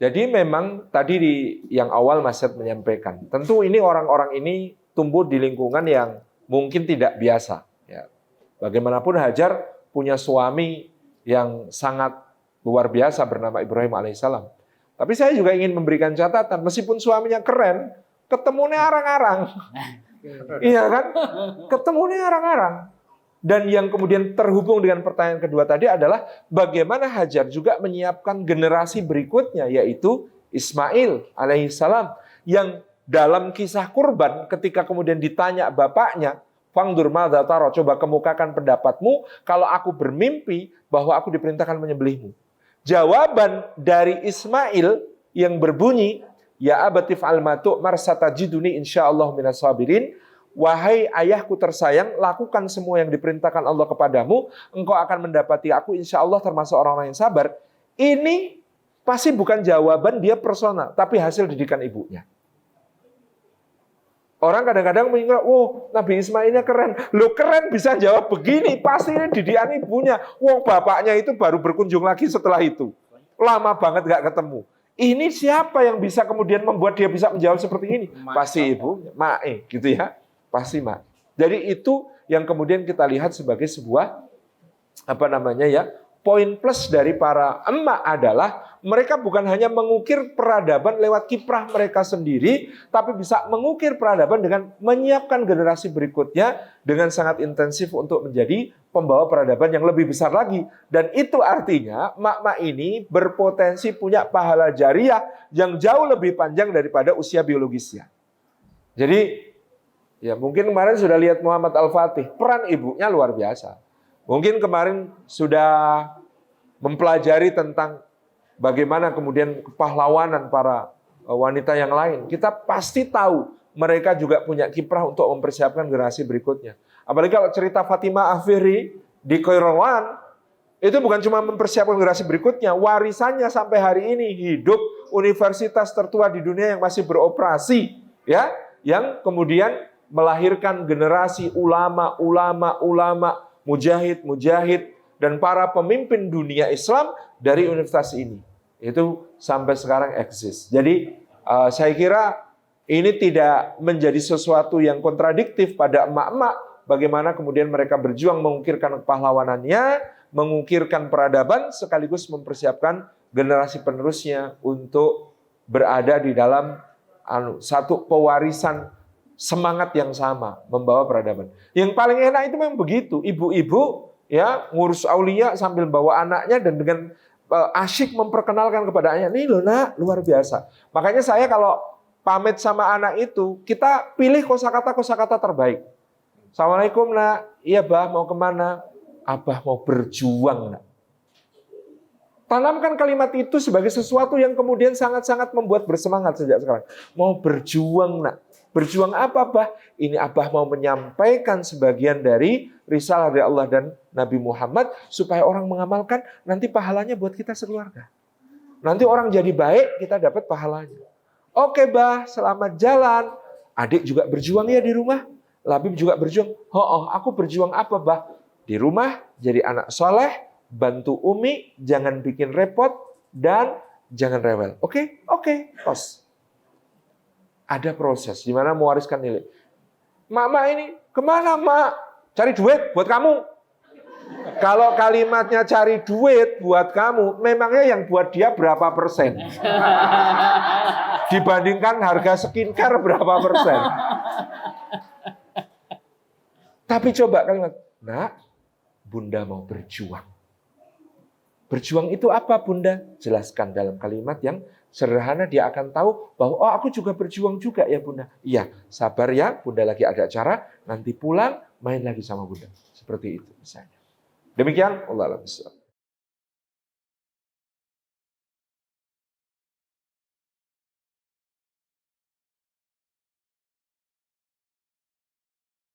Jadi memang tadi yang awal Mas Syed menyampaikan, tentu ini orang-orang ini tumbuh di lingkungan yang mungkin tidak biasa. Ya. Bagaimanapun Hajar punya suami yang sangat luar biasa bernama Ibrahim alaihissalam. Tapi saya juga ingin memberikan catatan, meskipun suaminya keren, ketemunya arang-arang. Iya kan? Ketemunya arang-arang. Dan yang kemudian terhubung dengan pertanyaan kedua tadi adalah bagaimana Hajar juga menyiapkan generasi berikutnya, yaitu Ismail alaihissalam, yang dalam kisah kurban ketika kemudian ditanya bapaknya, "Fangdur madza tara, coba kemukakan pendapatmu kalau aku bermimpi bahwa aku diperintahkan menyembelihmu." Jawaban dari Ismail yang berbunyi, "Ya abati fa'al ma tu'mar satajiduni insyaallah minas sabirin." Wahai ayahku tersayang, lakukan semua yang diperintahkan Allah kepadamu, engkau akan mendapati aku insya Allah termasuk orang-orang yang sabar. Ini pasti bukan jawaban dia personal, tapi hasil didikan ibunya. Orang kadang-kadang mengira, oh Nabi Ismailnya keren. Loh keren bisa jawab begini, pasti ini didikan ibunya. Wong bapaknya itu baru berkunjung lagi setelah itu. Lama banget gak ketemu. Ini siapa yang bisa kemudian membuat dia bisa menjawab seperti ini? Pasti ibunya, Mae gitu ya. Pasti mak. Jadi itu yang kemudian kita lihat sebagai sebuah poin plus dari para emak adalah mereka bukan hanya mengukir peradaban lewat kiprah mereka sendiri, tapi bisa mengukir peradaban dengan menyiapkan generasi berikutnya dengan sangat intensif untuk menjadi pembawa peradaban yang lebih besar lagi. Dan itu artinya emak-emak ini berpotensi punya pahala jariah yang jauh lebih panjang daripada usia biologisnya. Jadi ya mungkin kemarin sudah lihat Muhammad Al-Fatih, peran ibunya luar biasa. Mungkin kemarin sudah mempelajari tentang bagaimana kemudian kepahlawanan para wanita yang lain. Kita pasti tahu mereka juga punya kiprah untuk mempersiapkan generasi berikutnya. Apalagi kalau cerita Fatimah Afiri di Kairawan, itu bukan cuma mempersiapkan generasi berikutnya, warisannya sampai hari ini hidup universitas tertua di dunia yang masih beroperasi, ya, yang kemudian melahirkan generasi ulama, mujahid, dan para pemimpin dunia Islam dari universitas ini. Itu sampai sekarang eksis. Jadi saya kira ini tidak menjadi sesuatu yang kontradiktif pada emak-emak. Bagaimana kemudian mereka berjuang mengukirkan kepahlawanannya, mengukirkan peradaban, sekaligus mempersiapkan generasi penerusnya untuk berada di dalam satu pewarisan semangat yang sama, membawa peradaban. Yang paling enak itu memang begitu. Ibu-ibu ya ngurus aulia sambil bawa anaknya dan dengan asyik memperkenalkan kepada anaknya. Nih loh nak, luar biasa. Makanya saya kalau pamit sama anak itu, kita pilih kosakata terbaik. Assalamualaikum nak, iya bah mau kemana? Abah mau berjuang nak. Tanamkan kalimat itu sebagai sesuatu yang kemudian sangat-sangat membuat bersemangat sejak sekarang. Mau berjuang nak. Berjuang apa, Abah? Ini Abah mau menyampaikan sebagian dari risalah dari Allah dan Nabi Muhammad supaya orang mengamalkan, nanti pahalanya buat kita sekeluarga. Nanti orang jadi baik, kita dapat pahalanya. Oke, Bah, selamat jalan. Adik juga berjuang ya di rumah. Labib juga berjuang. Aku berjuang apa, Bah? Di rumah jadi anak soleh, bantu Umi, jangan bikin repot, dan jangan rewel. Oke, tos. Ada proses di mana mewariskan nilai. Mak ini kemana mak? Cari duit buat kamu. Kalau kalimatnya cari duit buat kamu, memangnya yang buat dia berapa persen? Dibandingkan harga skincare berapa persen? Tapi coba kalimat, nak, bunda mau berjuang. Berjuang itu apa bunda? Jelaskan dalam kalimat yang sederhana, dia akan tahu bahwa oh aku juga berjuang juga ya bunda. Iya, sabar ya, bunda lagi ada acara, nanti pulang main lagi sama bunda. Seperti itu misalnya. Demikian, Allah a'lam bishawab.